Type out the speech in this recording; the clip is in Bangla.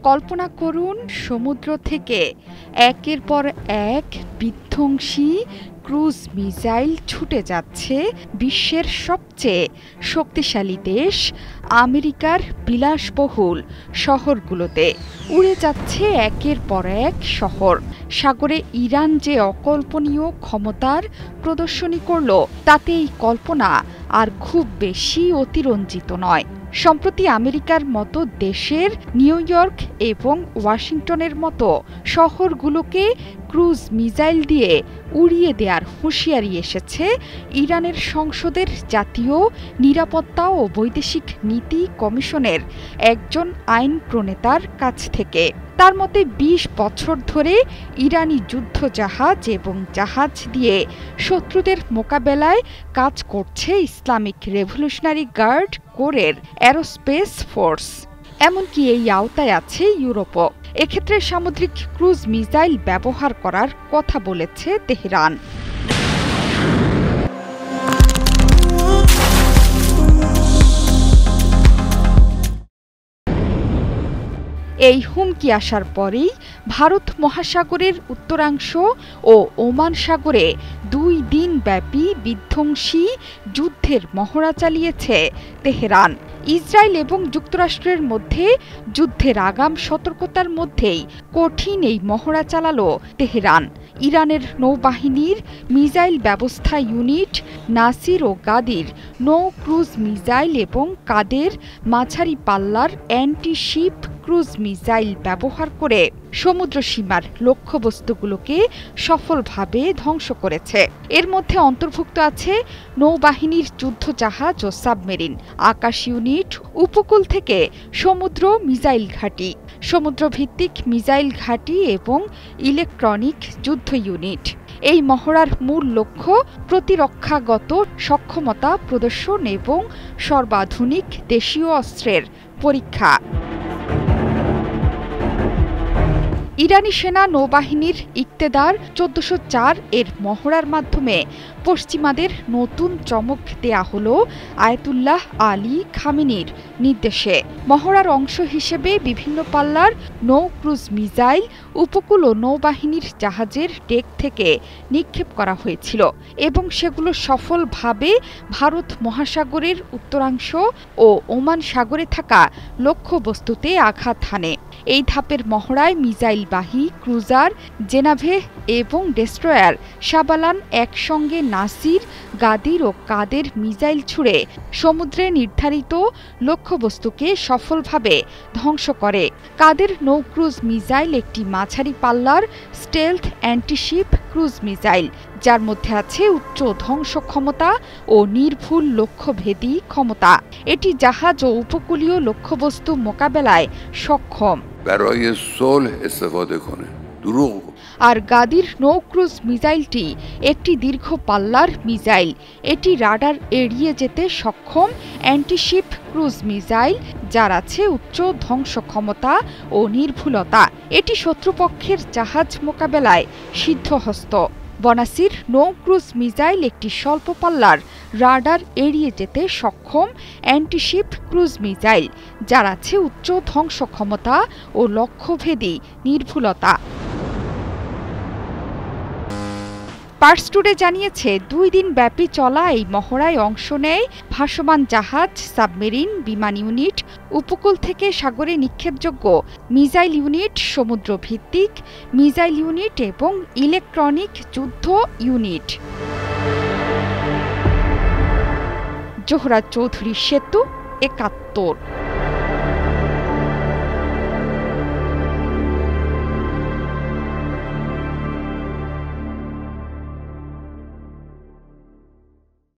কল্পনা করুন সমুদ্র থেকে একের পর এক বিধ্বংসী ক্রুজ মিসাইল ছুটে যাচ্ছে বিশ্বের সবচেয়ে শক্তিশালী দেশ আমেরিকার বিলাসবহুল শহরগুলোতে। উড়ে যাচ্ছে একের পর এক শহর। সাগরে ইরান যে অকল্পনীয় ক্ষমতার প্রদর্শনী করল, তাতে এই কল্পনা আর খুব বেশি অতিরঞ্জিত নয়। সম্প্রতি আমেরিকার মতো দেশের নিউ ইয়র্ক এবং ওয়াশিংটনের মতো শহরগুলোকে ক্রুজ মিসাইল দিয়ে উড়িয়ে দেওয়ার হুঁশিয়ারি এসেছে ইরানের সংসদের জাতীয় নিরাপত্তা ও বৈদেশিক নীতি কমিশনের একজন আইন প্রণেতার কাছ থেকে। তার মতে ২০ বছর ধরে ইরানি যুদ্ধজাহাজ এবং জাহাজ দিয়ে শত্রুদের মোকাবেলায় কাজ করছে ইসলামিক রেভলিউশনারি গার্ড কোরের অ্যারোস্পেস ফোর্স। এমনকি এই আওতায় আছে ইউরোপও। এক্ষেত্রে সামুদ্রিক ক্রুজ মিসাইল ব্যবহার করার কথা বলেছে তেহরান। এই হুমকি আসার পরেই ভারত মহাসাগরের উত্তরাংশ ও ওমান সাগরে ২ দিন ব্যাপী বিধ্বংসী যুদ্ধের মহড়া চালিয়েছে তেহরান। ইসরায়েল এবং যুক্তরাষ্ট্রের মধ্যে যুদ্ধের আগাম সতর্কতার মধ্যেই কঠিন এই মহড়া চালালো তেহরান। ইরানের নৌবাহিনীর মিসাইল ব্যবস্থা ইউনিট নাসির ও গাদির নৌ ক্রুজ মিসাইল এবং কাদের মাঝারি পাল্লার অ্যান্টি শিপ ক্রুজ মিসাইল ব্যবহার করে সমুদ্র সীমার লক্ষ্যবস্তুগুলোকে সফলভাবে ধ্বংস করেছে। এর মধ্যে অন্তর্ভুক্ত আছে নৌবাহিনীর যুদ্ধজাহাজ ও সাবমেরিন, আকাশ ইউনিট, উপকূল থেকে সমুদ্র মিসাইল ঘাঁটি, সমুদ্রভিত্তিক মিসাইল ঘাঁটি এবং ইলেকট্রনিক যুদ্ধ ইউনিট। এই মহড়ার মূল লক্ষ্য প্রতিরক্ষাগত সক্ষমতা প্রদর্শন এবং সর্বাধুনিক দেশীয় অস্ত্রের পরীক্ষা। ইরানি সেনা নৌবাহিনীর ইকতেদার ১৪০৪ এর মহড়ার মাধ্যমে পশ্চিমাদের নতুন চমক দেয়া হল আয়াতুল্লাহ আলী খামেনির নির্দেশে। মহড়ার অংশ হিসেবে বিভিন্ন পাল্লার নৌ ক্রুজ মিসাইল উপকূল ও নৌবাহিনীর জাহাজের ডেক থেকে নিক্ষেপ করা হয়েছিল এবং সেগুলো সফলভাবে ভারত মহাসাগরের উত্তরাংশ ও ওমান সাগরে থাকা লক্ষ্যবস্তুতে আঘাত হানে। এই ধাপের মহড়ায় মিসাইলবাহী ক্রুজার জেনাভে এবং ডেস্ট্রয়ার শাবালান একসঙ্গে নাসির, গাদির ও কাদের মিসাইল ছুড়ে সমুদ্রে নির্ধারিত লক্ষ্যবস্তুকে সফলভাবে ধ্বংস করে। কাদের নৌ ক্রুজ মিসাইল একটি মাঝারি পাল্লার স্টেলথ অ্যান্টিশিপ ক্রুজ মিসাইল, যার মধ্যে আছে উচ্চ ধ্বংস ক্ষমতা ও নির্ভুল লক্ষ্যভেদী ক্ষমতা। এটি জাহাজ ও উপকূলীয় লক্ষ্যবস্তু মোকাবেলায় সক্ষম। আর গাদির নৌ ক্রুজ মিসাইলটি একটি দীর্ঘ পাল্লার মিসাইল। এটি রাডার এড়িয়ে যেতে সক্ষম অ্যান্টিশিপ ক্রুজ মিসাইল, যার আছে উচ্চ ধ্বংস ক্ষমতা ও নির্ভুলতা। এটি শত্রুপক্ষের জাহাজ মোকাবেলায় সিদ্ধহস্ত। বনাসির নৌ ক্রুজ মিসাইল একটি স্বল্প পাল্লার রাডার এড়িয়ে যেতে সক্ষম অ্যান্টিশিপ ক্রুজ মিসাইল, যার আছে উচ্চ ধ্বংস ক্ষমতা ও লক্ষ্যভেদী নির্ভুলতা। পার্স টুডে জানিয়েছে ২ দিন ব্যাপী চলা এই মহড়ায় অংশ নেয় ভাসমান জাহাজ, সাবমেরিন, বিমান ইউনিট, উপকূল থেকে সাগরে নিক্ষেপযোগ্য মিসাইল ইউনিট, সমুদ্রভিত্তিক মিসাইল ইউনিট এবং ইলেকট্রনিক যুদ্ধ ইউনিট। জোহরা চৌধুরী সেতু, ৭১।